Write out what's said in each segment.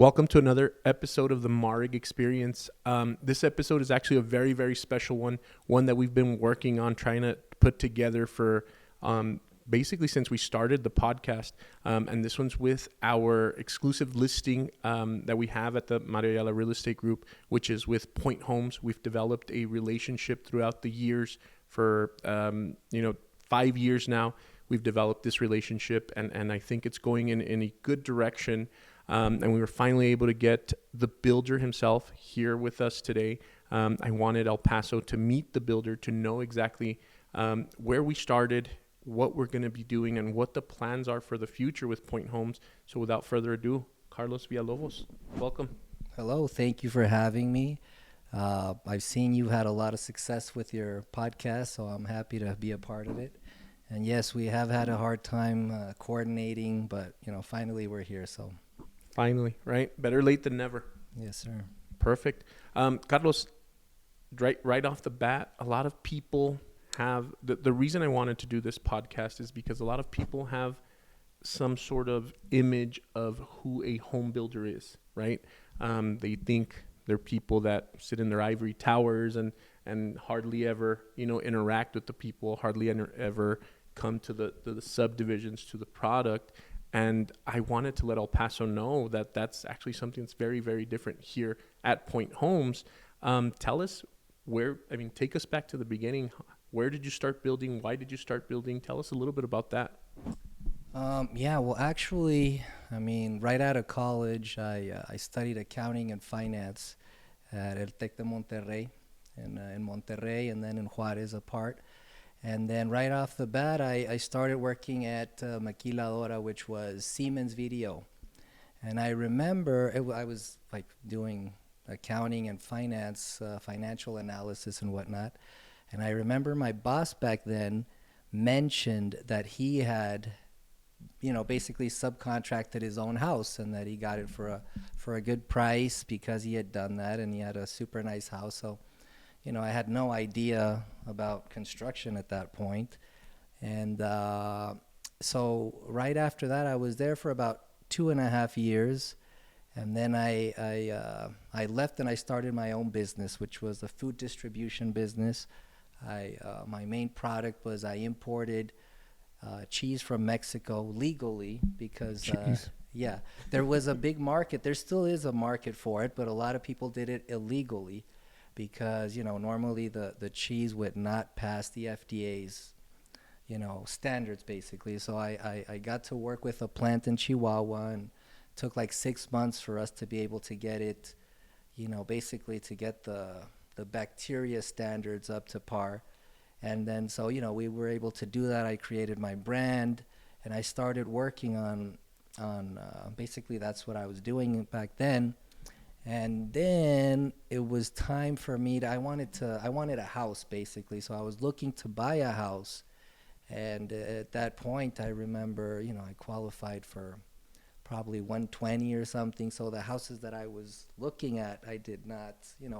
Welcome to another episode of the Marig Experience. This episode is actually a very, very special one that we've been working on trying to put together for basically since we started the podcast. And this one's with our exclusive listing that we have at the Mario Ayala Real Estate Group, which is with Pointe Homes. We've developed a relationship throughout the years for 5 years now. We've developed this relationship, and I think it's going in a good direction. And we were finally able to get the builder himself here with us today. I wanted El Paso to meet the builder, to know exactly where we started, what we're going to be doing, and what the plans are for the future with Pointe Homes. So without further ado, Carlos Villalobos, welcome. Hello, thank you for having me. I've seen you've had a lot of success with your podcast, so I'm happy to be a part of it. And yes, we have had a hard time coordinating, but finally we're here. So finally, right? Better late than never. Yes, sir. Perfect. Carlos, right off the bat, a lot of people have the reason I wanted to do this podcast is because a lot of people have some sort of image of who a home builder is, right? They think they're people that sit in their ivory towers and hardly ever, interact with the people, hardly ever come to the subdivisions, to the product. And I wanted to let El Paso know that that's actually something that's very, very different here at Pointe Homes. Tell us take us back to the beginning. Where did you start building? Why did you start building? Tell us a little bit about that. Right out of college, I studied accounting and finance at El Tec de Monterrey, in Monterrey, and then in Juarez apart. And then right off the bat, I started working at Maquiladora, which was Siemens Video. And I remember I was like doing accounting and finance, financial analysis and whatnot. And I remember my boss back then mentioned that he had, basically subcontracted his own house and that he got it for a good price because he had done that and he had a super nice house. So I had no idea about construction at that point. And so right after that, I was there for about 2.5 years. And then I left and I started my own business, which was a food distribution business. My main product was I imported cheese from Mexico legally because, there was a big market. There still is a market for it, but a lot of people did it illegally. Because, normally the cheese would not pass the FDA's, standards, basically. So I got to work with a plant in Chihuahua and took like 6 months for us to be able to get it, basically to get the bacteria standards up to par. And then, so, we were able to do that. I created my brand and I started working on basically that's what I was doing back then. And then it was time for me I wanted a house, basically. So I was looking to buy a house. And at that point, I remember, I qualified for probably 120 or something. So the houses that I was looking at, I did not,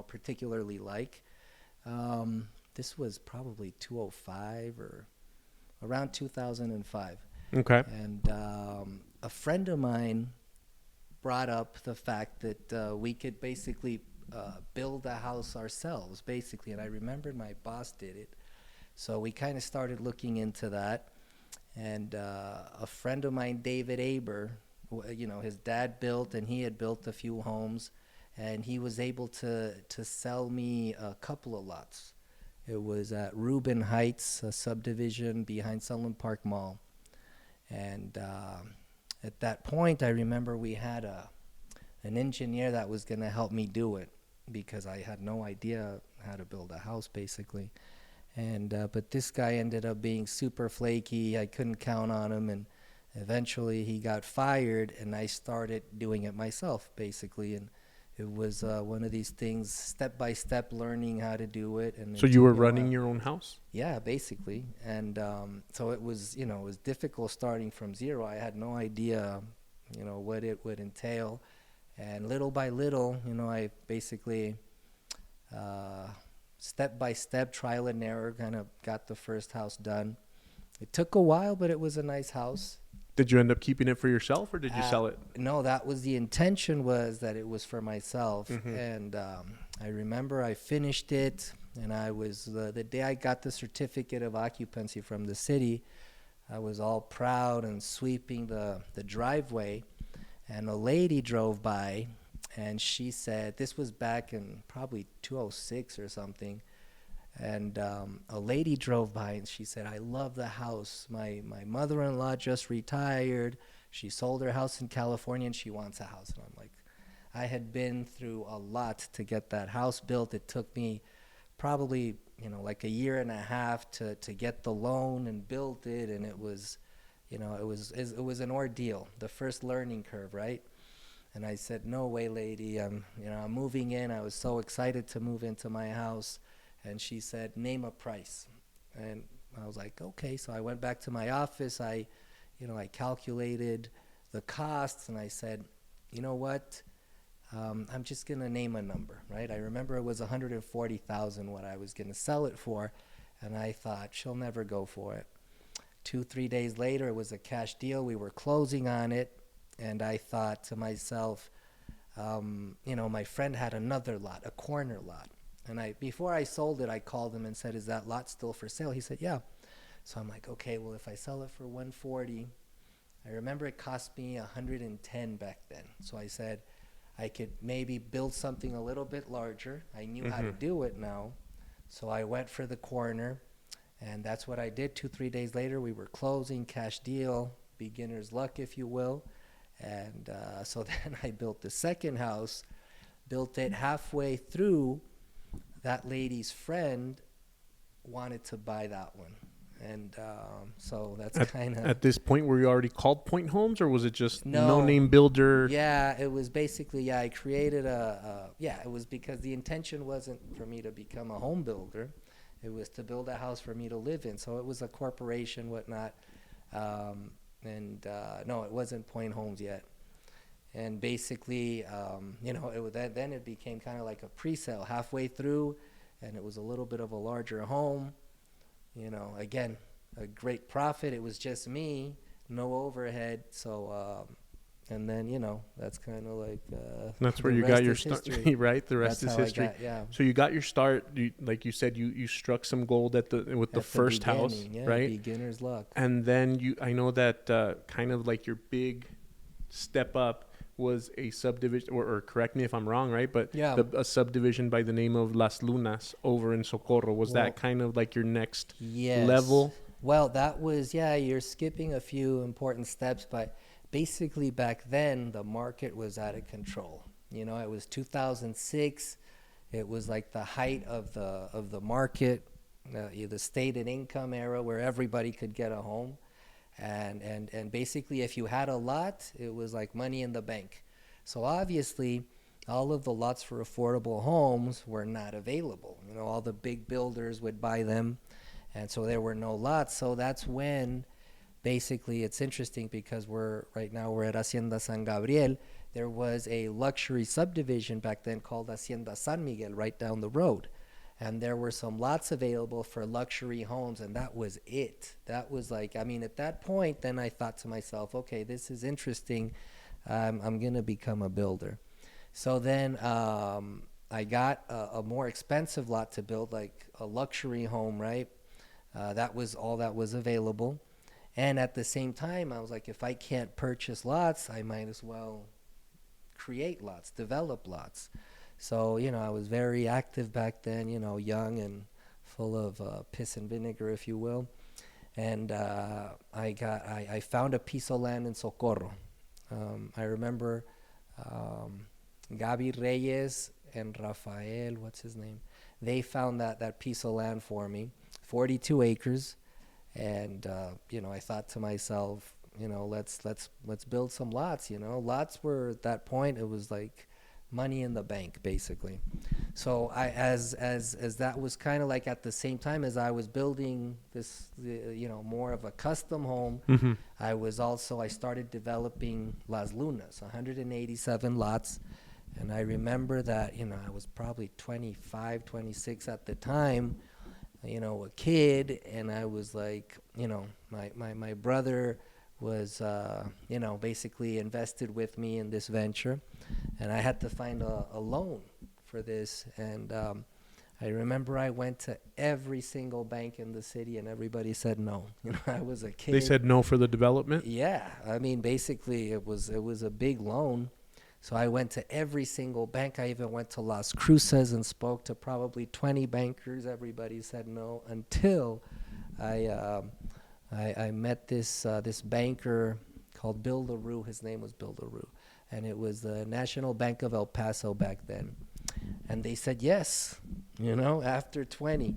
particularly like. This was probably 2005 or around 2005. Okay. And a friend of mine brought up the fact that we could basically build a house ourselves, basically. And I remember my boss did it. So we kind of started looking into that. And a friend of mine, David Aber, his dad built and he had built a few homes. And he was able to sell me a couple of lots. It was at Rubin Heights, a subdivision behind Sunland Park Mall. And at that point, I remember we had an engineer that was going to help me do it because I had no idea how to build a house, basically. And but this guy ended up being super flaky. I couldn't count on him, and eventually he got fired, and I started doing it myself, basically. And it was one of these things, step by step, learning how to do it. And so you were running your own house? Yeah, basically. And so it was, it was difficult starting from zero. I had no idea, what it would entail. And little by little, I basically, step by step, trial and error, kind of got the first house done. It took a while, but it was a nice house. Did you end up keeping it for yourself, or did you Uh, sell it? no, that was the intention, was that it was for myself. Mm-hmm. And I remember I finished it, and I was the day I got the certificate of occupancy from the city, I was all proud and sweeping the driveway, and a lady drove by, and she said, this was back in probably 206 or something. And a lady drove by, and she said, I love the house. My mother-in-law just retired. She sold her house in California, and she wants a house. And I'm like, I had been through a lot to get that house built. It took me probably, like a year and a half to get the loan and build it. And it was, it was an ordeal, the first learning curve, right? And I said, no way, lady. I'm moving in. I was so excited to move into my house. And she said, name a price. And I was like, okay. So I went back to my office. I calculated the costs, and I said, you know what? I'm just going to name a number, right? I remember it was $140,000 what I was going to sell it for. And I thought, she'll never go for it. 2-3 days later, it was a cash deal. We were closing on it. And I thought to myself, my friend had another lot, a corner lot. And before I sold it, I called him and said, is that lot still for sale? He said, yeah. So I'm like, okay, well, if I sell it for 140, I remember it cost me 110 back then. So I said, I could maybe build something a little bit larger. I knew how to do it now. So I went for the corner, and that's what I did. 2-3 days later, we were closing, cash deal, beginner's luck, if you will. And so then I built the second house, built it halfway through. That lady's friend wanted to buy that one. And so that's kind of... At this point, were you already called Pointe Homes, or was it just No. no-name builder? Yeah, it was basically, I created it was because the intention wasn't for me to become a home builder. It was to build a house for me to live in. So it was a corporation, whatnot. No, it wasn't Pointe Homes yet. And basically, then it became kind of like a pre-sale halfway through, and it was a little bit of a larger home. Again, a great profit. It was just me, no overhead. So, and then, that's kind of like... that's where you got your start, right? The rest is history. So you got your start. Like you said, you struck some gold with the first house, right? Beginner's luck. And then I know that kind of like your big step up was a subdivision, or correct me if I'm wrong, right? But a subdivision by the name of Las Lunas over in Socorro. Was that kind of like your next level? Well, that was, you're skipping a few important steps, but basically back then the market was out of control. It was 2006. It was like the height of the market, the stated income era where everybody could get a home. And basically, if you had a lot, it was like money in the bank. So obviously, all of the lots for affordable homes were not available. All the big builders would buy them, and so there were no lots. So that's when, basically, it's interesting because right now we're at Hacienda San Gabriel. There was a luxury subdivision back then called Hacienda San Miguel right down the road. And there were some lots available for luxury homes, and that was it. That was like, at that point, then I thought to myself, okay, this is interesting. I'm going to become a builder. So then I got a more expensive lot to build, like a luxury home, right? That was all that was available. And at the same time, I was like, if I can't purchase lots, I might as well create lots, develop lots. So, I was very active back then, young and full of piss and vinegar, if you will. And I found a piece of land in Socorro. I remember Gabi Reyes and Rafael, what's his name? They found that piece of land for me, 42 acres. And, I thought to myself, let's build some lots, Lots were, at that point, it was like money in the bank, basically. So as that was kind of like at the same time as I was building this, more of a custom home, I started developing Las Lunas, 187 lots. And I remember that, I was probably 25, 26 at the time, a kid, and I was like, my brother was, basically invested with me in this venture, and I had to find a loan for this. And I remember I went to every single bank in the city, and everybody said no. I was a kid. They said no for the development? Yeah, I mean, basically, it was a big loan. So I went to every single bank. I even went to Las Cruces and spoke to probably 20 bankers. Everybody said no until I met this banker called Bill LaRue. His name was Bill LaRue, and it was the National Bank of El Paso back then. And they said yes, after 20,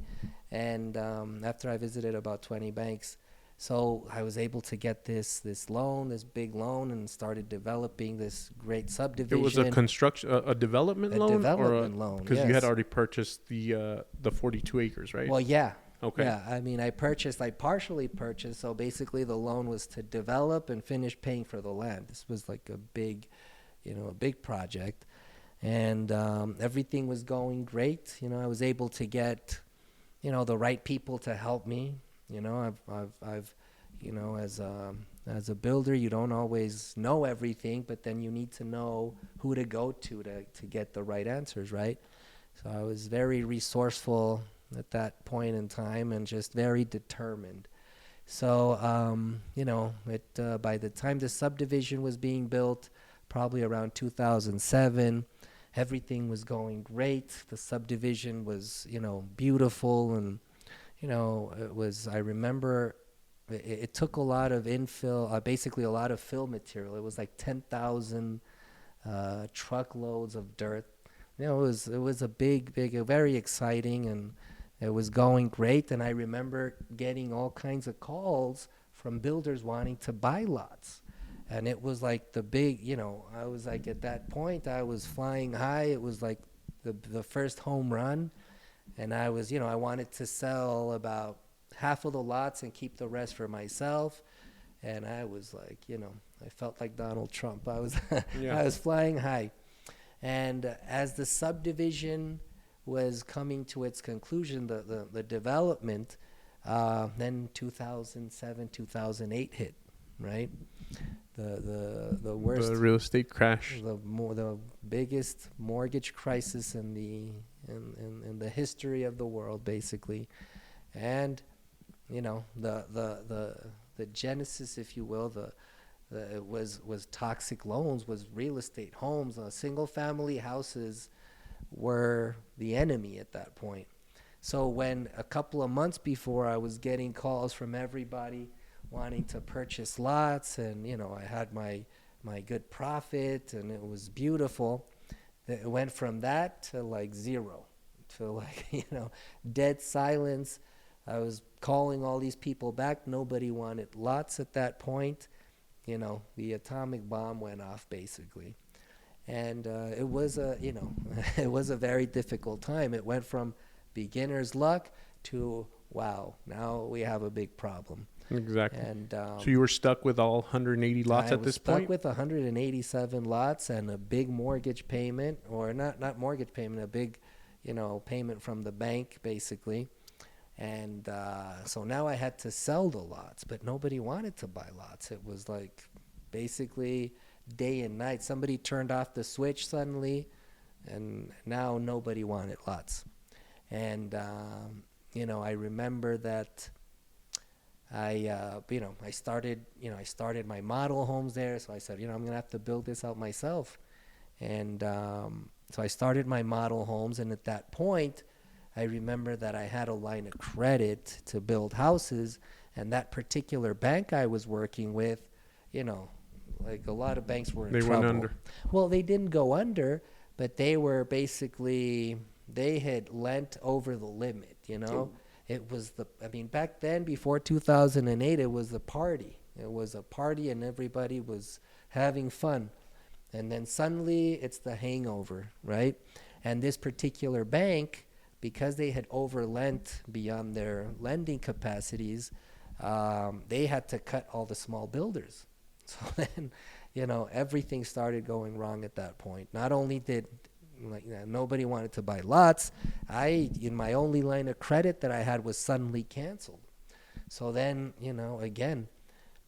and after I visited about 20 banks. So I was able to get this loan, this big loan, and started developing this great subdivision. It was a development loan? Development loan, because you yes. had already purchased the 42 acres, right? Well, yeah. Okay. Yeah, I mean, I partially purchased, so basically the loan was to develop and finish paying for the land. This was like a big project, and everything was going great. I was able to get, the right people to help me. I've as a builder, you don't always know everything, but then you need to know who to go to get the right answers, right? So I was very resourceful at that point in time and just very determined. So, by the time the subdivision was being built, probably around 2007, everything was going great. The subdivision was, beautiful, and I remember it took a lot of infill, basically a lot of fill material. It was like 10,000 truckloads of dirt. It was a big, very exciting, and it was going great. And I remember getting all kinds of calls from builders wanting to buy lots. And it was like the big, I was like, at that point, I was flying high. It was like the first home run. And I was, I wanted to sell about half of the lots and keep the rest for myself. And I was like, I felt like Donald Trump. I was, I was flying high. And as the subdivision was coming to its conclusion, the development, then 2007, 2008 hit, right? The worst, the real estate crash, the biggest mortgage crisis in the history of the world, basically. And the genesis, if you will, it was toxic loans, was real estate homes. Single family houses were the enemy at that point. So when a couple of months before, I was getting calls from everybody wanting to purchase lots, and I had my good profit, and it was beautiful. It went from that to like zero, to like dead silence. I was calling all these people back. Nobody wanted lots at that point. The atomic bomb went off, basically. And it was it was a very difficult time. It went from beginner's luck to, wow, now we have a big problem. Exactly. And so you were stuck with all 180 lots at this point? I was stuck with 187 lots and a big mortgage payment, or not mortgage payment, a big, payment from the bank, basically. And so now I had to sell the lots, but nobody wanted to buy lots. It was like basically day and night. Somebody turned off the switch suddenly, and now nobody wanted lots. And I remember that I started my model homes there. So I said, I'm gonna have to build this out myself. And so I started my model homes, and at that point, I remember that I had a line of credit to build houses, and that particular bank I was working with, like a lot of banks were in trouble. They went under. Well, they didn't go under, but they were basically, they had lent over the limit, It was back then, before 2008, it was a party. It was a party, and everybody was having fun. And then suddenly, it's the hangover, right? And this particular bank, because they had overlent beyond their lending capacities, they had to cut all the small builders. So then, everything started going wrong at that point. Not only did nobody wanted to buy lots, my only line of credit that I had was suddenly canceled. So then, again,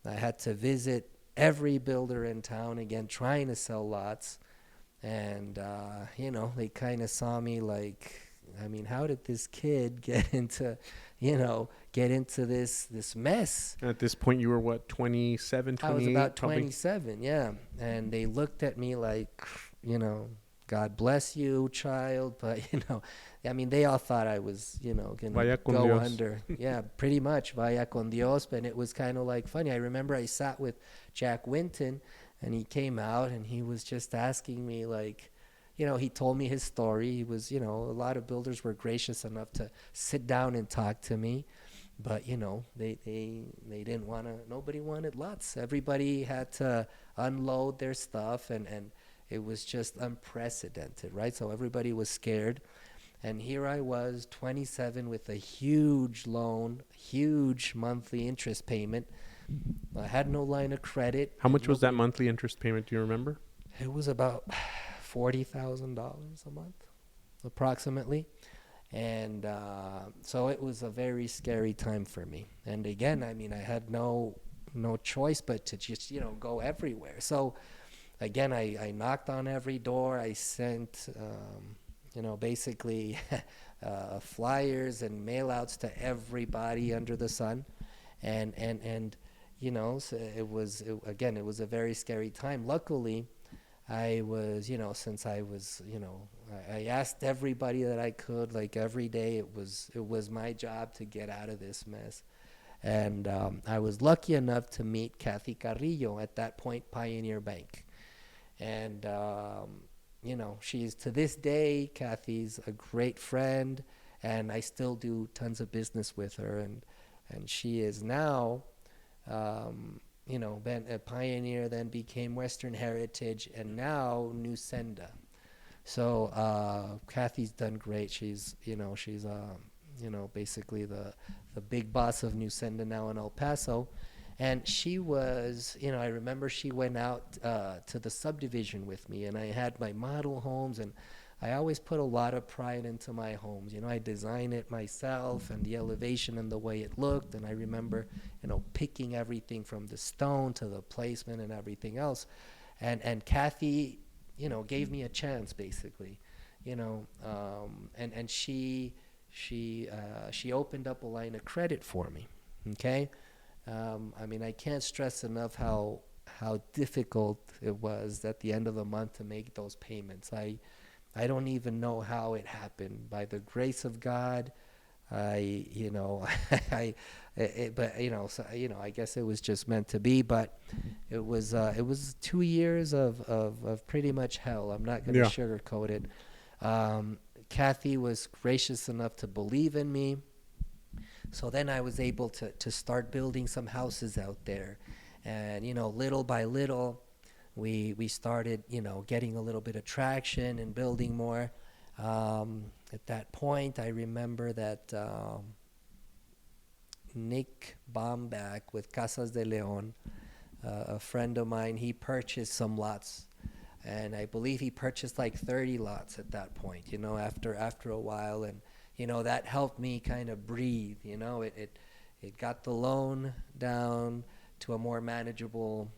I had to visit every builder in town again, trying to sell lots. And, they kind of saw me like, I mean, how did this kid get into this mess? At this point, you were what, 27, I was 28? about Probably? 27, yeah. And they looked at me like, God bless you, child. But, I mean, they all thought I was, going Vaya to con go Dios. under. Yeah, pretty much. Vaya con Dios. And it was kind of like funny. I remember I sat with Jack Winton, and he came out, and he was just asking me, like, he told me his story. He was, a lot of builders were gracious enough to sit down and talk to me. But, they didn't want to, nobody wanted lots. Everybody had to unload their stuff, and it was just unprecedented, right? So everybody was scared. And here I was, 27, with a huge loan, huge monthly interest payment. I had no line of credit. How much was that monthly interest payment? Do you remember? It was about $40,000 a month, approximately. And so it was a very scary time for me. And again, I mean, I had no choice but to just, go everywhere. So again, I knocked on every door. I sent, basically flyers and mail outs to everybody under the sun. And so it was a very scary time. Luckily, I was, since I was, I asked everybody that I could, like every day. It was my job to get out of this mess. And I was lucky enough to meet Kathy Carrillo, at that point Pioneer Bank. And, she's, to this day, Kathy's a great friend, and I still do tons of business with her. And she is now, been a Pioneer, then became Western Heritage, and now Nusenda. So Kathy's done great. She's basically the big boss of Nusenda now in El Paso. And she was, I remember she went out to the subdivision with me, and I had my model homes, and I always put a lot of pride into my homes. I design it myself, and the elevation and the way it looked. And I remember, picking everything from the stone to the placement and everything else. And Kathy, gave me a chance, basically, and she opened up a line of credit for me. Okay. I mean, I can't stress enough how difficult it was at the end of the month to make those payments. I don't even know how it happened. By the grace of God, I guess it was just meant to be. But it was 2 years of pretty much hell. I'm not going to sugarcoat it. Kathy was gracious enough to believe in me. So then I was able to start building some houses out there. And, little by little, we started, getting a little bit of traction and building more. At that point, I remember that Nick Bomback with Casas de Leon, a friend of mine, he purchased some lots. And I believe he purchased like 30 lots at that point, after a while. And that helped me kind of breathe. It got the loan down to a more manageable,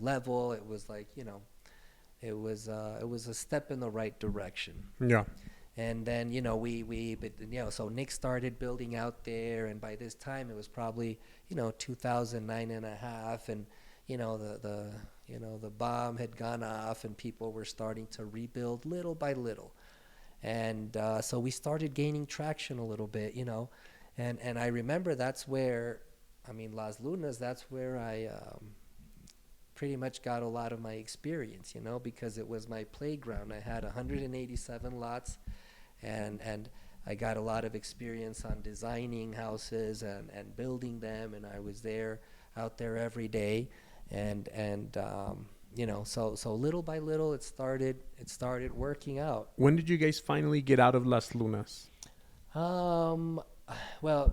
level. It was like, it was a step in the right direction. Yeah. And then, so Nick started building out there, and by this time it was probably, 2009 and a half, and, the bomb had gone off, and people were starting to rebuild little by little. And so we started gaining traction a little bit, and I remember that's where, Las Lunas, that's where I pretty much got a lot of my experience, because it was my playground. I had 187 lots, and I got a lot of experience on designing houses and building them, and I was out there every day, and so little by little it started working out. When did you guys finally get out of Las Lunas? Well,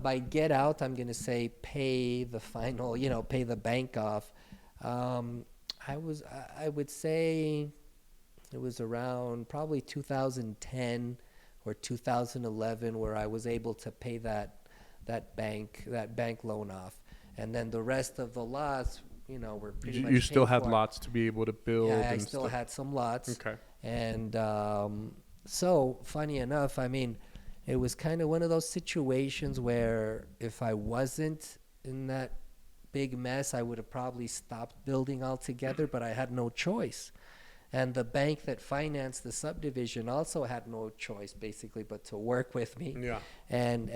by get out, I'm going to say pay the final, pay the bank off. I would say it was around probably 2010 or 2011 where I was able to pay that bank loan off. And then the rest of the lots we're pretty You much still paid had for. lots to be able to build Yeah, I and still stuff. had some lots. Okay. And so, funny enough, I mean, it was kind of one of those situations where if I wasn't in that big mess, I would have probably stopped building altogether, but I had no choice. And the bank that financed the subdivision also had no choice basically but to work with me. Yeah. And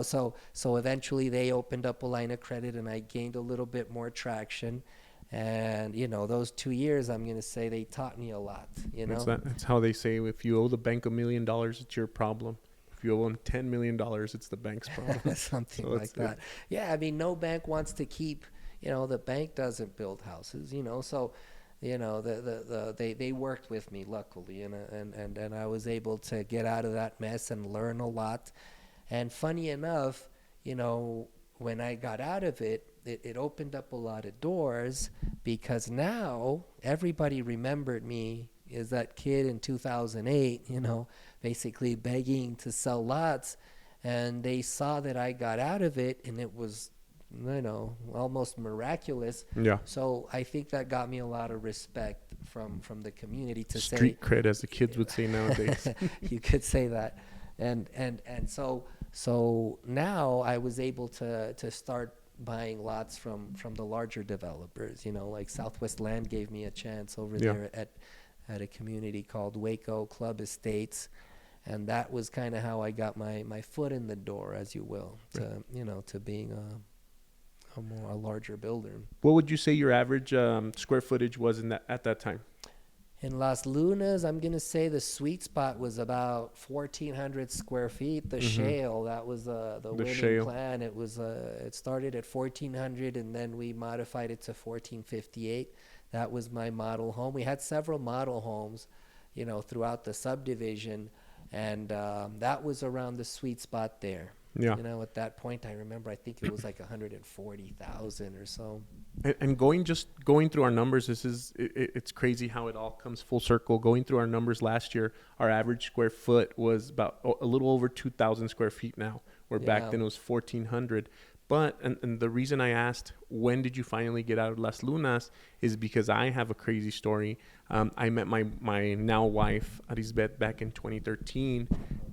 so eventually they opened up a line of credit and I gained a little bit more traction. And those 2 years, I'm going to say, they taught me a lot. That's how they say, if you owe the bank $1 million, it's your problem. If you owe them $10 million, it's the bank's problem. Something So like that. Yeah, I mean, no bank wants to keep, the bank doesn't build houses, so they worked with me, luckily, and I was able to get out of that mess and learn a lot. And funny enough, when I got out of it, it opened up a lot of doors, because now everybody remembered me as that kid in 2008, basically begging to sell lots. And they saw that I got out of it, and it was, almost miraculous. Yeah. So I think that got me a lot of respect from the community to Street cred, as the kids would say nowadays. You could say that. And so now I was able to start buying lots from the larger developers, like Southwest Land gave me a chance over there at a community called Waco Club Estates. And that was kind of how I got my foot in the door, as you will, to being a larger builder. What would you say your average square footage was at that time? In Las Lunas, I'm going to say the sweet spot was about 1,400 square feet. The shale, that was the winning shale plan. It started at 1,400, and then we modified it to 1,458. That was my model home. We had several model homes, throughout the subdivision, and that was around the sweet spot there. Yeah. At that point, I remember, I think it was like 140,000 or so. And going through our numbers, it's crazy how it all comes full circle. Going through our numbers last year, our average square foot was about a little over 2,000 square feet now, where back then it was 1,400. But, and the reason I asked, when did you finally get out of Las Lunas, is because I have a crazy story. I met my now wife, Arisbet, back in 2013,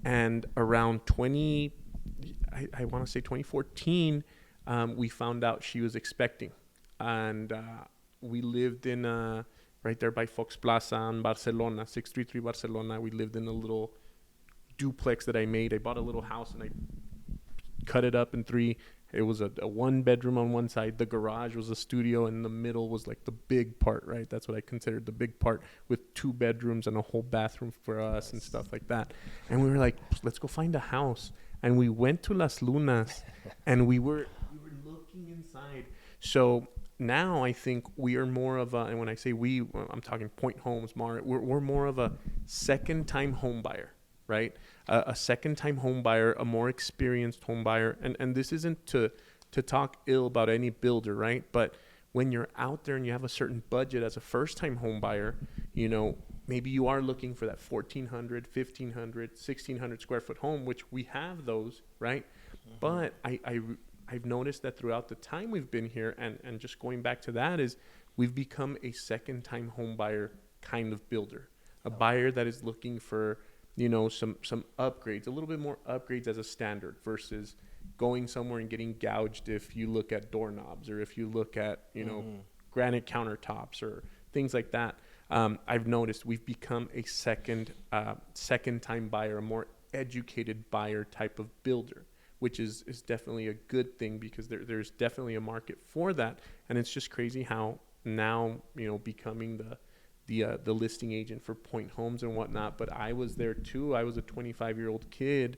and around I want to say 2014, we found out she was expecting. And we lived in right there by Fox Plaza in Barcelona, 633 Barcelona. We lived in a little duplex that I made. I bought a little house and I cut it up in three. It was a one bedroom on one side. The garage was a studio, and the middle was like the big part, right? That's what I considered the big part, with 2 bedrooms and a whole bathroom for us and stuff like that. And we were like, let's go find a house. And we went to Las Lunas, and we were looking inside. So now I think we are more of a, and when I say we, I'm talking Pointe Homes, Mario. We're more of a second-time home buyer, right? A second-time home buyer, a more experienced home buyer. And this isn't to talk ill about any builder, right? But when you're out there and you have a certain budget as a first-time home buyer, maybe you are looking for that 1,400, 1,500, 1,600 square foot home, which we have those, right? Mm-hmm. But I've noticed that throughout the time we've been here, and just going back to that, is we've become a second-time home buyer kind of builder, a buyer that is looking for, some upgrades, a little bit more upgrades as a standard, versus going somewhere and getting gouged if you look at doorknobs, or if you look at, granite countertops or things like that. I've noticed we've become a second-time buyer, a more educated buyer type of builder, which is definitely a good thing, because there's definitely a market for that. And it's just crazy how now, becoming the listing agent for Pointe Homes and whatnot. But I was there too. I was a 24-year-old kid,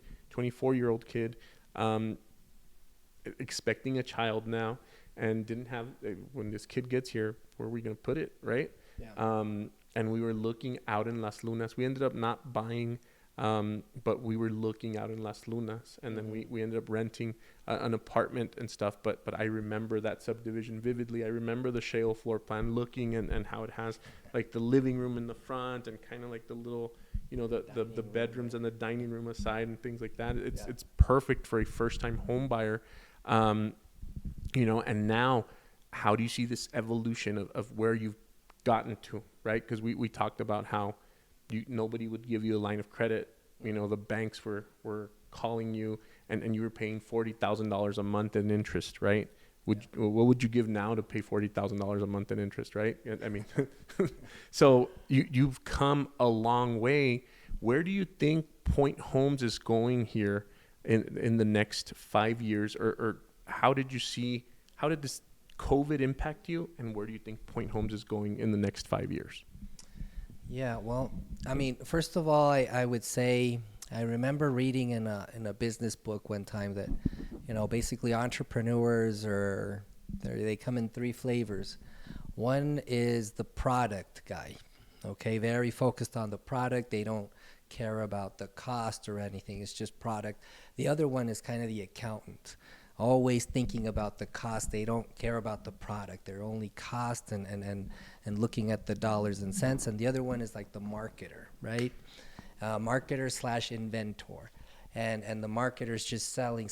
expecting a child now, and didn't have, when this kid gets here, where are we going to put it, right? Yeah. And we were looking out in Las Lunas. We ended up not buying, but we were looking out in Las Lunas, and then we ended up renting an apartment and stuff. But I remember that subdivision vividly. I remember the shale floor plan, looking and how it has like the living room in the front, and kind of like the little, the bedrooms and the dining room aside and things like that. It's perfect for a first time home buyer. And now how do you see this evolution of where you've gotten to, right? Because we talked about how nobody would give you a line of credit. The banks were calling you, and you were paying $40,000 a month in interest, right? What would you give now to pay $40,000 a month in interest, right? I mean, so you've come a long way. Where do you think Pointe Homes is going here in the next 5 years, or how did this COVID impact you, and where do you think Pointe Homes is going in the next 5 years? Yeah, well, I mean, first of all, I would say I remember reading in a business book one time that, basically entrepreneurs they come in three flavors. One is the product guy, okay, very focused on the product. They don't care about the cost or anything. It's just product. The other one is kind of the accountant, always thinking about the cost. They don't care about the product. They're only cost and looking at the dollars and cents. And the other one is like the marketer, right? Marketer / inventor. And the marketer is just selling.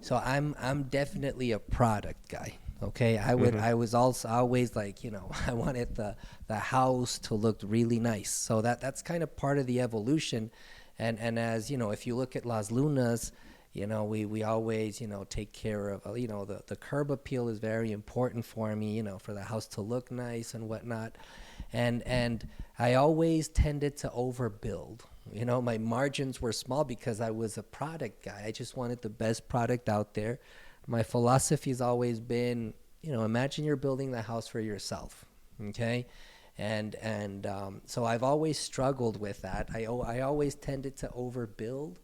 So I'm definitely a product guy. Okay, I was also always like, I wanted the house to look really nice. So that's kind of part of the evolution. And as if you look at Las Lunas, we always, take care of, the curb appeal is very important for me, for the house to look nice and whatnot. And I always tended to overbuild. My margins were small because I was a product guy. I just wanted the best product out there. My philosophy has always been, imagine you're building the house for yourself, okay? And so I've always struggled with that. I always tended to overbuild.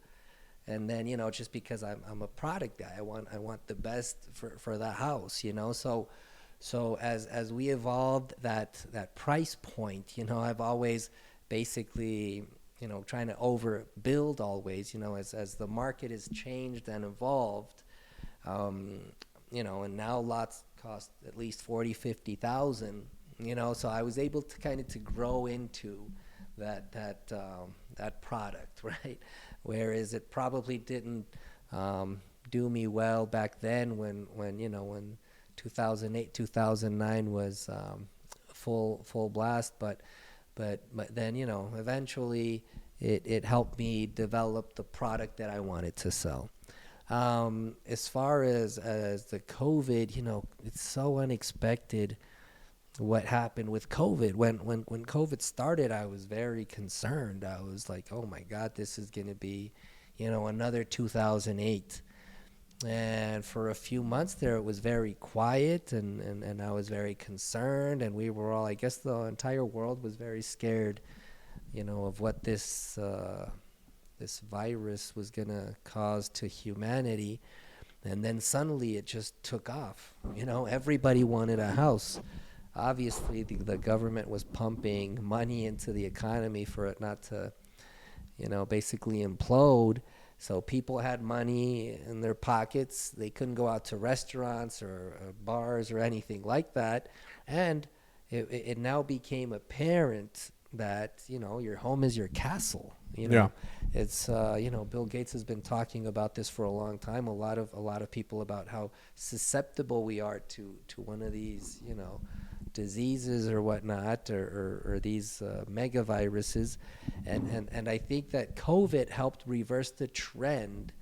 And then, just because I'm a product guy, I want the best for the house, So as we evolved that price point, I've always basically, trying to overbuild always, as the market has changed and evolved, and now lots cost at least 40,000-50,000, so I was able to kind of to grow into that product, right? Whereas it probably didn't do me well back then when 2008, 2009 was full blast, but then eventually it helped me develop the product that I wanted to sell. As far as the COVID, it's so unexpected what happened with COVID. When COVID started, I was very concerned. I was like, oh my God, this is going to be, another 2008. And for a few months there, it was very quiet, and I was very concerned, and we were all, I guess the entire world was very scared, of what this virus was going to cause to humanity. And then suddenly it just took off. Everybody wanted a house. Obviously, the government was pumping money into the economy for it not to, basically implode. So people had money in their pockets. They couldn't go out to restaurants or bars or anything like that. And it now became apparent that, your home is your castle. Yeah. It's, Bill Gates has been talking about this for a long time. A lot of people about how susceptible we are to one of these, diseases or whatnot, or these mega viruses, and I think that COVID helped reverse the trend,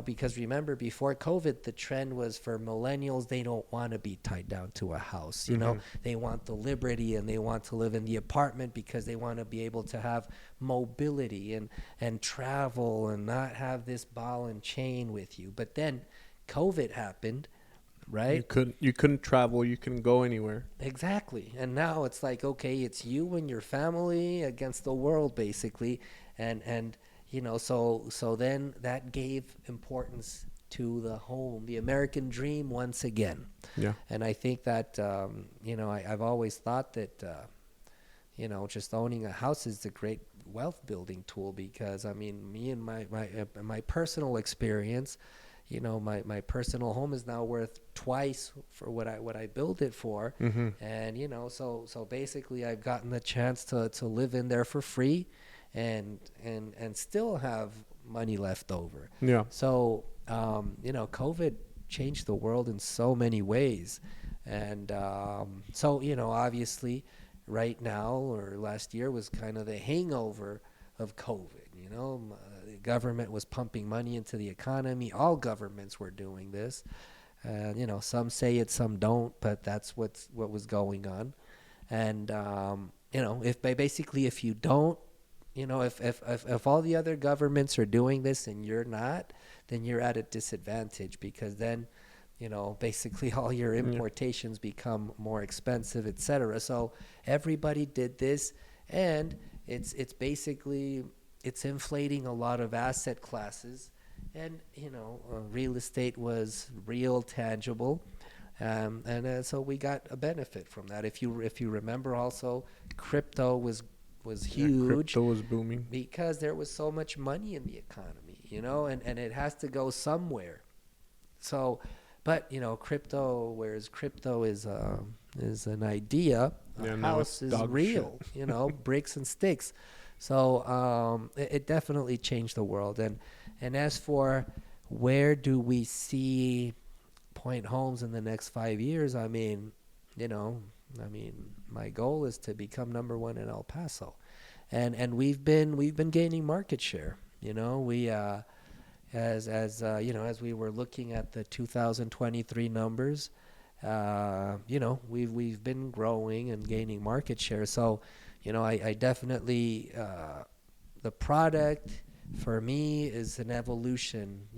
because remember, before COVID, the trend was for millennials, they don't want to be tied down to a house. They want the liberty, and they want to live in the apartment because they want to be able to have mobility and travel and not have this ball and chain with you. But then COVID happened. Right? You couldn't travel. You couldn't go anywhere. Exactly. And now it's like, okay, it's you and your family against the world, basically. And so then that gave importance to the home, the American dream once again. Yeah. And I think that, I've always thought that, just owning a house is a great wealth building tool, because, me and my personal experience, my personal home is now worth twice for what I built it for. Mm-hmm. And so basically I've gotten the chance to live in there for free and still have money left over. Yeah. So COVID changed the world in so many ways, And so, obviously, right now or last year was kind of the hangover of COVID. The government was pumping money into the economy. All governments were doing this. Some say it, some don't, but that's what was going on. And if you don't, if all the other governments are doing this and you're not, then you're at a disadvantage, because then basically all your importations become more expensive, etc. So everybody did this, and it's basically it's inflating a lot of asset classes, and real estate was real tangible, and so we got a benefit from that. If you remember, also crypto was huge. Crypto was booming Because there was so much money in the economy, and it has to go somewhere. So, but whereas crypto is an idea, a house is real, bricks and sticks. So it definitely changed the world. And as for where do we see Pointe Homes in the next 5 years, my goal is to become number one in El Paso, and we've been gaining market share. We as we were looking at the 2023 numbers, we've been growing and gaining market share. So, I definitely the product for me is an evolution.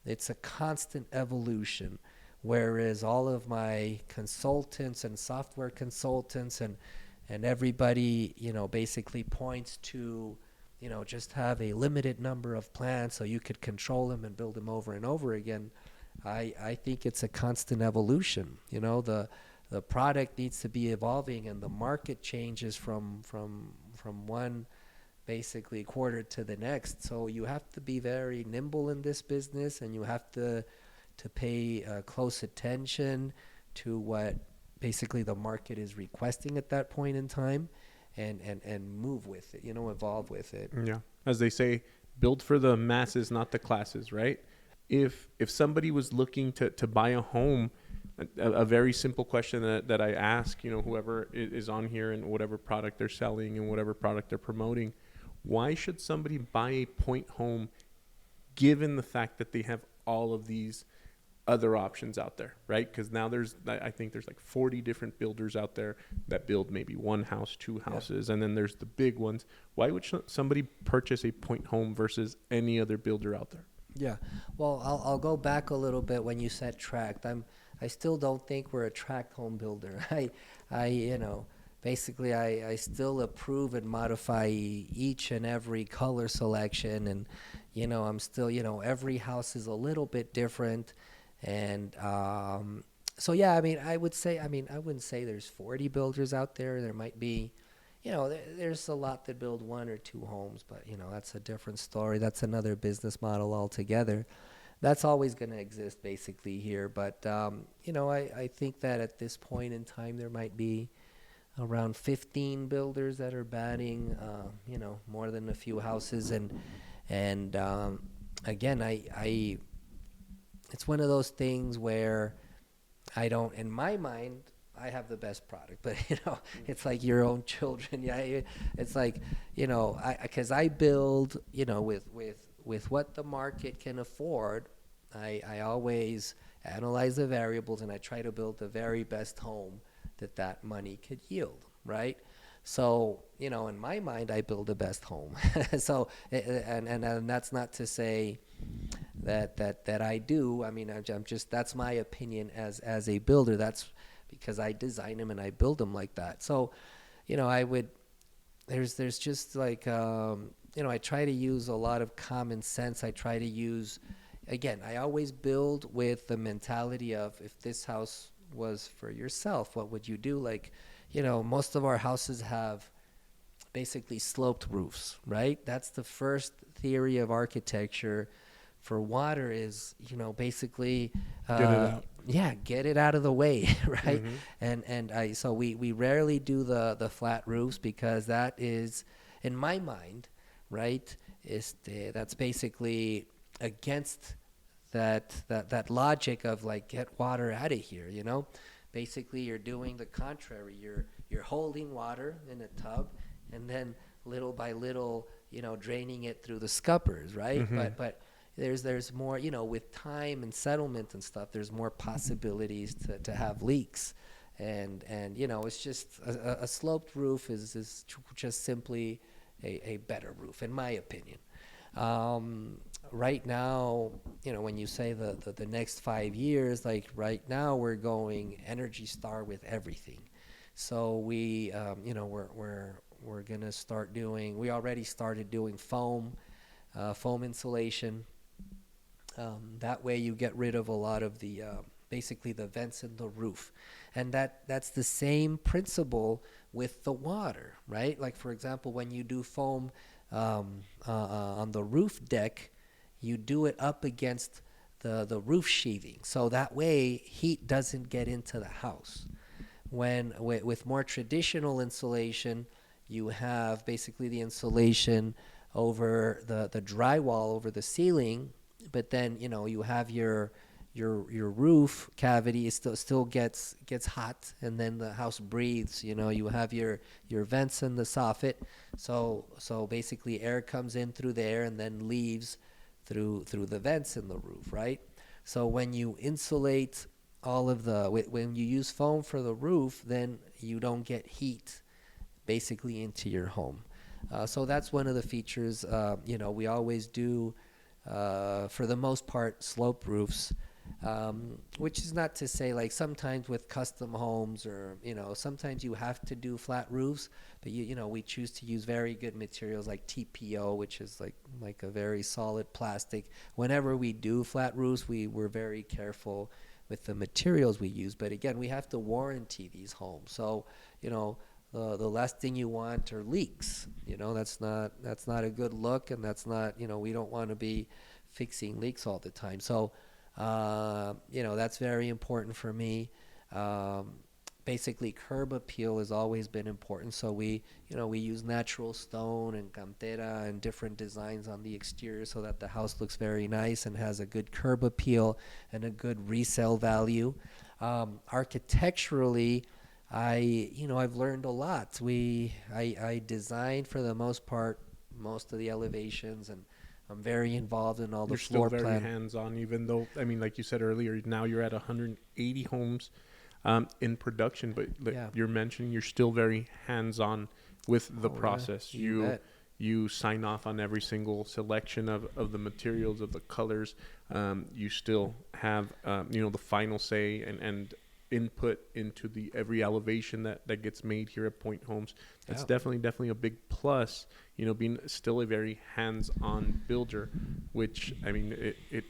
It's a constant evolution. Whereas all of my consultants and software consultants and everybody, basically points to, just have a limited number of plans so you could control them and build them over and over again. I think it's a constant evolution. The product needs to be evolving, and the market changes from one basically quarter to the next. So you have to be very nimble in this business, and you have to pay close attention to what basically the market is requesting at that point in time, and move with it, evolve with it. Yeah. As they say, build for the masses, not the classes, right? If somebody was looking to buy a home, a very simple question that I ask, whoever is on here and whatever product they're selling and whatever product they're promoting, why should somebody buy a Pointe home given the fact that they have all of these other options out there, right? Because now I think there's like 40 different builders out there that build maybe one house, two houses, and then there's the big ones. Why would somebody purchase a Pointe home versus any other builder out there? Yeah. Well, I'll go back a little bit when you said tract. I still don't think we're a tract home builder. Basically I still approve and modify each and every color selection, and I'm still, every house is a little bit different. And so yeah, I wouldn't say there's 40 builders out there. There might be, there's a lot that build one or two homes, but that's a different story. That's another business model altogether. That's always going to exist basically here. But I think that at this point in time there might be around 15 builders that are batting more than a few houses, and again, I it's one of those things where in my mind, I have the best product, but it's like your own children. Yeah, it's like, because I build, with what the market can afford. I always analyze the variables, and I try to build the very best home that money could yield, right? So, in my mind, I build the best home. So, and that's not to say that I do. I'm just, that's my opinion as a builder. That's because I design them and I build them like that. So, there's just like, I try to use a lot of common sense. I try to use, again, I always build with the mentality of, if this house was for yourself, what would you do? Like, most of our houses have basically sloped roofs, right? That's the first theory of architecture for water is, basically, Get it out. Yeah, get it out of the way, right? Mm-hmm. So we rarely do the flat roofs, because that is, in my mind, right, that's basically against that logic of like get water out of here, you know. Basically, you're doing the contrary. You're holding water in a tub, and then little by little, you know, draining it through the scuppers, right? Mm-hmm. But there's more, you know, with time and settlement and stuff. There's more possibilities to have leaks, and you know, it's just a sloped roof is just simply a better roof, in my opinion. Right now, you know, when you say the next 5 years, like right now we're going Energy Star with everything. So we, you know, we're gonna start doing. We already started doing foam insulation. That way you get rid of a lot of the basically the vents in the roof, and that's the same principle with the water, right? Like for example, when you do foam on the roof deck, you do it up against the roof sheathing, so that way heat doesn't get into the house. When with more traditional insulation, you have basically the insulation over the drywall over the ceiling, but then you know you have your roof cavity is still gets hot, and then the house breathes. You know, you have your vents in the soffit, so basically air comes in through there and then leaves through the vents in the roof, right? So when you insulate all of when you use foam for the roof, then you don't get heat basically into your home. So that's one of the features. You know, we always do, for the most part, slope roofs, which is not to say like sometimes with custom homes or, you know, sometimes you have to do flat roofs, but you know, we choose to use very good materials like TPO, which is like a very solid plastic. Whenever we do flat roofs, we're very careful with the materials we use. But again, we have to warranty these homes. So, you know, the last thing you want are leaks. You know, that's not a good look, and that's not, you know, we don't want to be fixing leaks all the time. So, you know, that's very important for me. Basically, curb appeal has always been important. So we use natural stone and cantera and different designs on the exterior so that the house looks very nice and has a good curb appeal and a good resale value. Architecturally, I've learned a lot. I designed for the most part most of the elevations, and I'm very involved in all the You're floor still plan. very hands-on, even though, I mean, like you said earlier, now you're at 180 homes in production, but like Yeah. you're mentioning you're still very hands-on with the Oh, yeah. process. You bet. You sign off on every single selection of the materials, of the colors. You still have, the final say and input into the every elevation that gets made here at Pointe Homes. That's Yeah. definitely a big plus, being still a very hands-on builder, which, I mean, it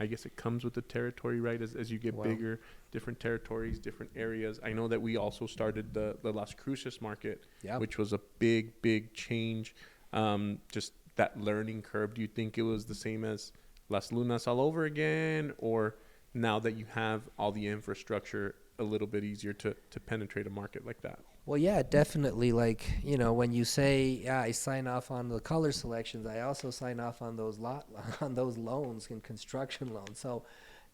I guess it comes with the territory, right? As you get Well. bigger, different territories, different areas. I know that we also started the Las Cruces market, Yeah. which was a big change. Just that learning curve. Do you think it was the same as Las Lunas all over again, or now that you have all the infrastructure, a little bit easier to penetrate a market like that? Well, yeah, definitely. Like, when you say, yeah, I sign off on the color selections, I also sign off on those on those loans and construction loans. So,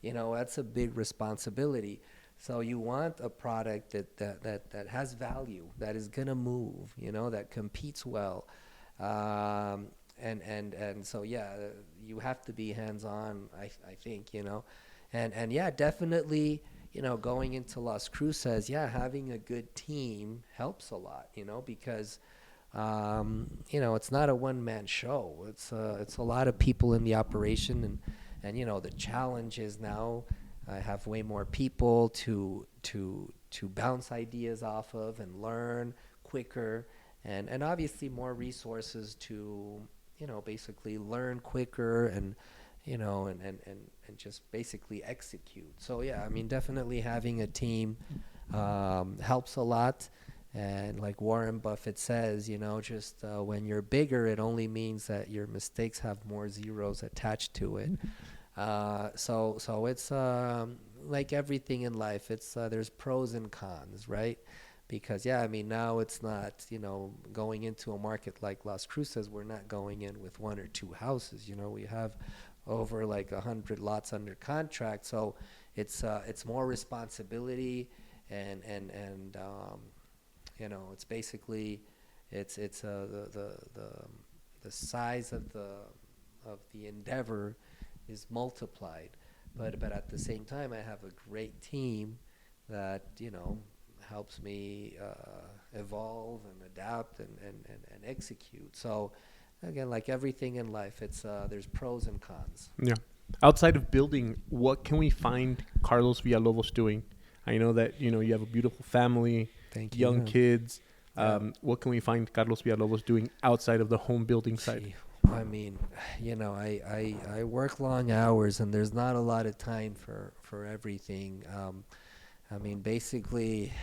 that's a big responsibility. So you want a product that has value, that is gonna move, that competes well, and so yeah, you have to be hands on. I think, and yeah, definitely. Going into Las Cruces, yeah, having a good team helps a lot, because, it's not a one-man show. It's a lot of people in the operation, and the challenge is now I have way more people to bounce ideas off of and learn quicker, and obviously more resources to, basically learn quicker and just basically execute. So yeah, I mean, definitely having a team helps a lot. And like Warren Buffett says, just when you're bigger, it only means that your mistakes have more zeros attached to it. So it's like everything in life. It's there's pros and cons, right? Because yeah, I mean, now it's not, going into a market like Las Cruces, we're not going in with one or two houses. We have over like 100 lots under contract. So it's more responsibility, and it's basically it's the size of the endeavor is multiplied. But at the same time, I have a great team that helps me evolve and adapt and execute. So again, like everything in life, it's there's pros and cons. Yeah. Outside of building, what can we find Carlos Villalobos doing? I know that you have a beautiful family, Thank you. young kids. Yeah. What can we find Carlos Villalobos doing outside of the home building side? Gee, I mean, I work long hours, and there's not a lot of time for everything. I mean, basically,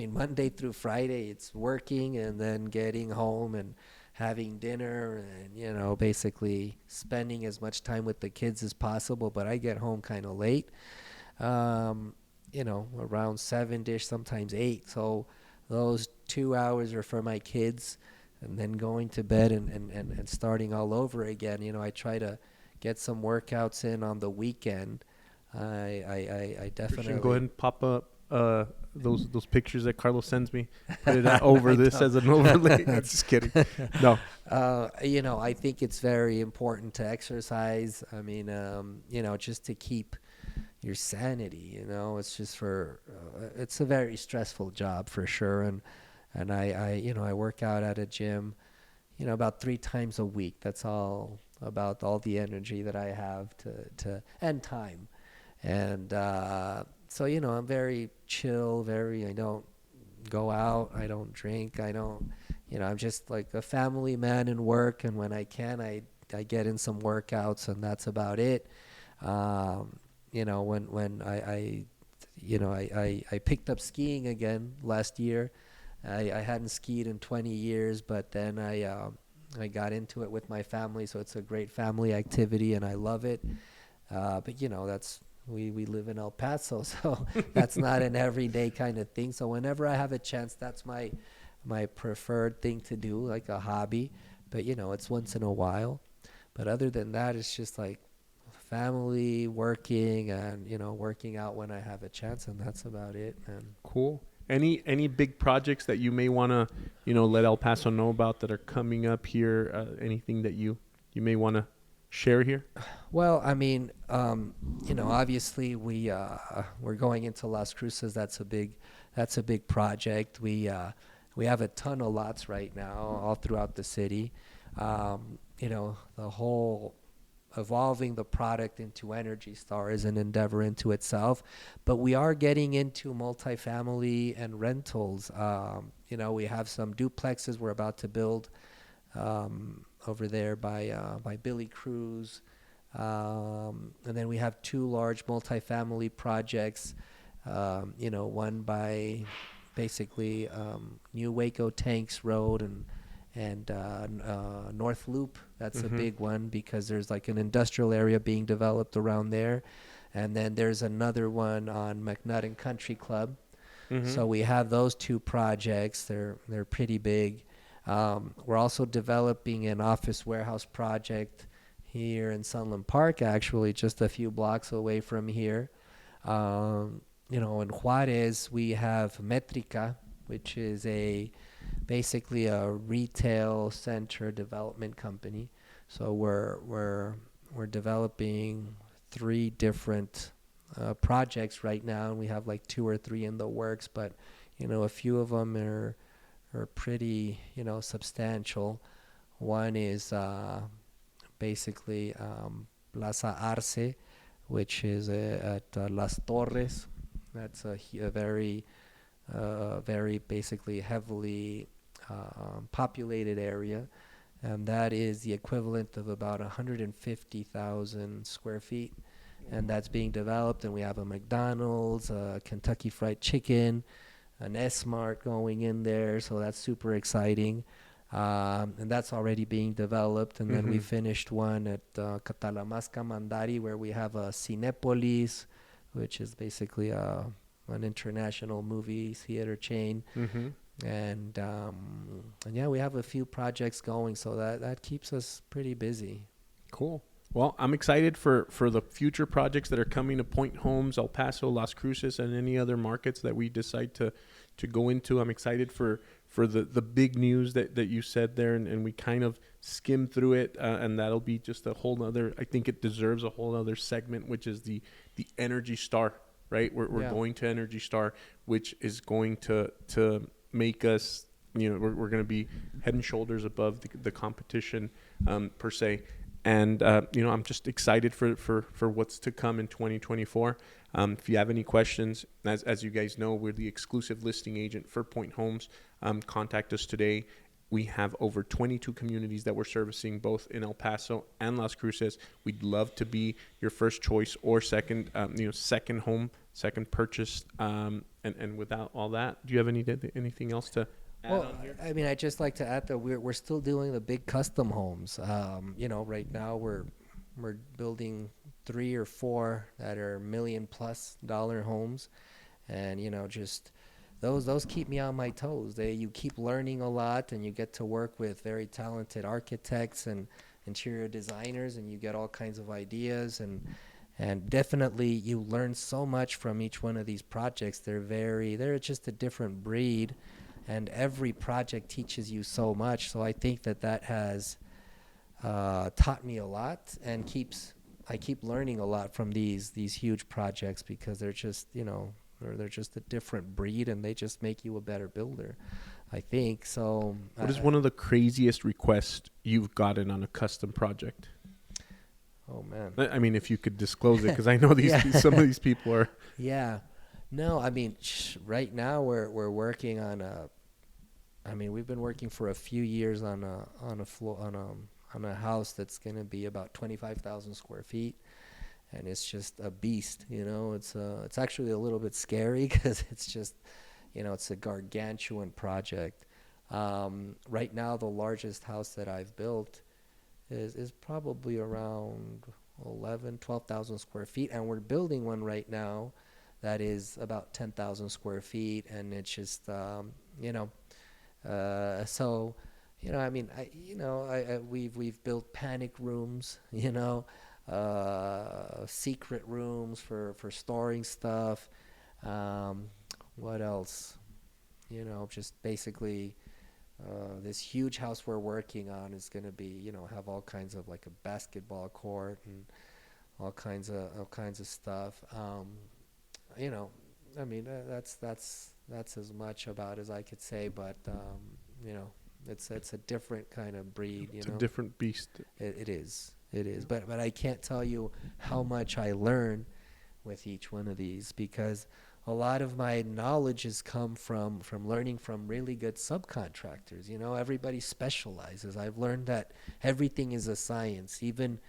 Monday through Friday, it's working and then getting home and having dinner and, basically spending as much time with the kids as possible. But I get home kind of late, around 7-ish, sometimes 8. So those 2 hours are for my kids, and then going to bed and starting all over again. I try to get some workouts in on the weekend. I definitely Go ahead and pop up those pictures that Carlos sends me. Put it over this as an overlay. Just kidding. No. I think it's very important to exercise. I mean, just to keep your sanity. It's just it's a very stressful job for sure. And I work out at a gym, about 3 times a week. That's all about all the energy that I have to and time. And so, I'm very chill, I don't go out, I don't drink, I'm just like a family man in work. And when I can, I get in some workouts, and that's about it. When I picked up skiing again last year. I hadn't skied in 20 years, but then I got into it with my family, so it's a great family activity, and I love it. But that's we live in El Paso, so that's not an everyday kind of thing. So whenever I have a chance, that's my preferred thing to do, like a hobby. But it's once in a while. But other than that, it's just like family, working, and working out when I have a chance, and that's about it, man. Cool. Any big projects that you may want to let El Paso know about that are coming up here? Anything that you may want to share here? Well, obviously we're going into Las Cruces. That's a big project. We have a ton of lots right now all throughout the city. The whole evolving the product into Energy Star is an endeavor into itself, but we are getting into multifamily and rentals. We have some duplexes we're about to build over there by Billy Cruz, and then we have 2 large multifamily projects. One by basically New Waco Tanks Road and North Loop. That's a big one because there's like an industrial area being developed around there. And then there's another one on McNutt Country Club. So we have those 2 projects. They're pretty big. We're also developing an office warehouse project here in Sunland Park, actually just a few blocks away from here. In Juarez, we have Metrica, which is basically a retail center development company. So we're developing 3 different projects right now, and we have like 2 or 3 in the works. But a few of them are pretty substantial. One is basically Plaza Arce, which is at Las Torres. That's a very basically heavily populated area, and that is the equivalent of about 150,000 square feet, and that's being developed. And we have a McDonald's, a Kentucky Fried Chicken, an S-Mart going in there, so that's super exciting. And that's already being developed. And then we finished one at Catalamasca Mandari, where we have a Cinépolis, which is basically an international movie theater chain. And yeah, we have a few projects going, so that keeps us pretty busy. Cool. Well, I'm excited for the future projects that are coming to Pointe Homes, El Paso, Las Cruces, and any other markets that we decide to go into. I'm excited for the big news that you said there, and we kind of skimmed through it, and that'll be just a whole other, I think it deserves a whole other segment, which is the Energy Star, right? We're going to Energy Star, which is going to make us, we're going to be head and shoulders above the competition, per se. And, I'm just excited for what's to come in 2024. If you have any questions, as you guys know, we're the exclusive listing agent for Pointe Homes. Contact us today. We have over 22 communities that we're servicing, both in El Paso and Las Cruces. We'd love to be your first choice or second home, second purchase. And without all that, do you have anything else to add on here? I mean, I'd just like to add that we're still doing the big custom homes. Right now we're building 3 or 4 that are $1 million+ homes, and just those keep me on my toes. You keep learning a lot, and you get to work with very talented architects and interior designers, and you get all kinds of ideas, and definitely you learn so much from each one of these projects. They're just a different breed, and every project teaches you so much. So I think that has taught me a lot, and I keep learning a lot from these huge projects, because they're just they're just a different breed, and they just make you a better builder, I think. So what is one of the craziest requests you've gotten on a custom project? Oh man, I mean, if you could disclose it, because I know some of these people are. Yeah, no, I mean, right now we're working on we've been working for a few years on a house that's going to be about 25,000 square feet, and it's just a beast. It's actually a little bit scary, because it's just, it's a gargantuan project. Right now, the largest house that I've built is probably around 12,000 square feet, and we're building one right now that is about 10,000 square feet, and it's just we've built panic rooms, secret rooms for storing stuff. What else? Just basically, this huge house we're working on is going to be, have all kinds of, like, a basketball court and all kinds of stuff. That's as much about as I could say, but it's a different kind of breed. It's a different beast. It is. But I can't tell you how much I learn with each one of these, because a lot of my knowledge has come from learning from really good subcontractors. Everybody specializes. I've learned that everything is a science. Even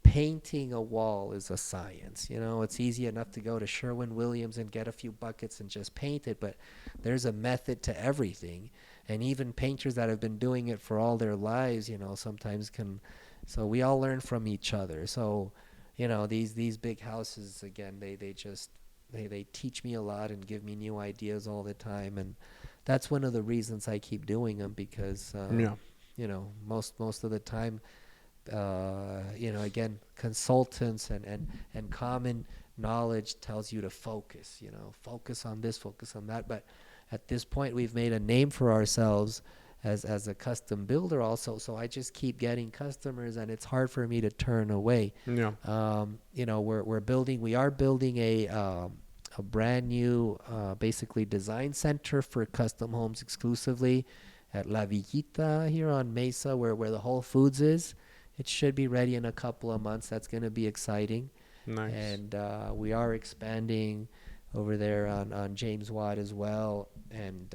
painting a wall is a science. It's easy enough to go to Sherwin-Williams and get a few buckets and just paint it, but there's a method to everything. And even painters that have been doing it for all their lives, sometimes can. So we all learn from each other. So, these big houses, again, they teach me a lot and give me new ideas all the time, and that's one of the reasons I keep doing them, because most of the time, again, consultants and common knowledge tells you to focus on this, focus on that. But at this point, we've made a name for ourselves as a custom builder also. So I just keep getting customers, and it's hard for me to turn away. Yeah. We are building a brand new, basically design center for custom homes exclusively at La Villita here on Mesa, where the Whole Foods is. It should be ready in a couple of months. That's going to be exciting. Nice. And we are expanding over there on James Watt as well. And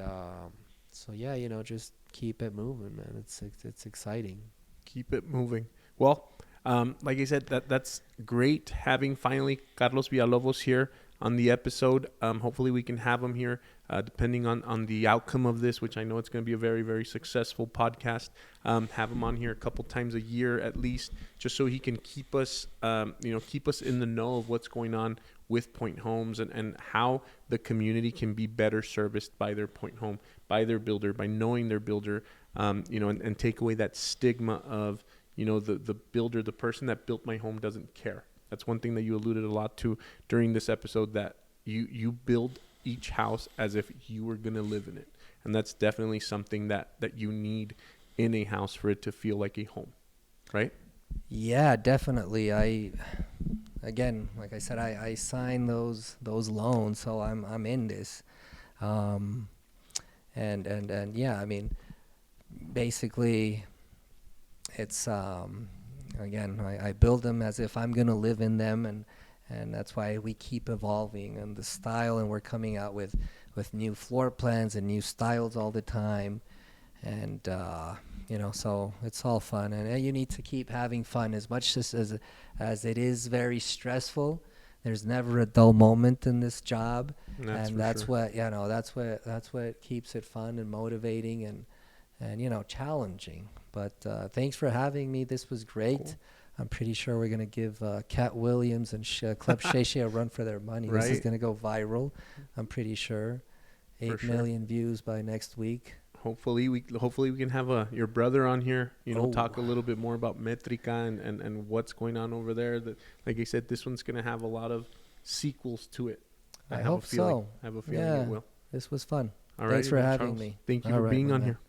so, yeah, just keep it moving, man. It's exciting. Keep it moving. Well, like I said, that's great having finally Carlos Villalobos here on the episode. Hopefully we can have him here, depending on the outcome of this, which I know it's going to be a very, very successful podcast. Have him on here a couple times a year at least, just so he can keep us in the know of what's going on with Pointe Homes and how the community can be better serviced by their Pointe Home, by their builder, by knowing their builder, and take away that stigma of, the builder, the person that built my home doesn't care. That's one thing that you alluded a lot to during this episode, that you build each house as if you were going to live in it. And that's definitely something that you need in a house for it to feel like a home, right? Yeah, definitely. Again, like I said, I signed those loans, so I'm in this. And yeah, I mean, basically, it's again, I build them as if I'm gonna live in them, and that's why we keep evolving and the style, and we're coming out with new floor plans and new styles all the time, and so it's all fun, and you need to keep having fun as much as it is very stressful. There's never a dull moment in this job, and that's sure. That's what keeps it fun and motivating and challenging. But thanks for having me. This was great. Cool. I'm pretty sure we're gonna give Cat Williams and Club Shay Shay a run for their money. Right. This is gonna go viral. I'm pretty sure. 8 million views by next week. Hopefully we can have your brother on here, talk a little bit more about Metrica and what's going on over there. That, like I said, this one's going to have a lot of sequels to it. I hope so. I have a feeling it will. This was fun. All right. Thanks for having me. Thank you for being on here.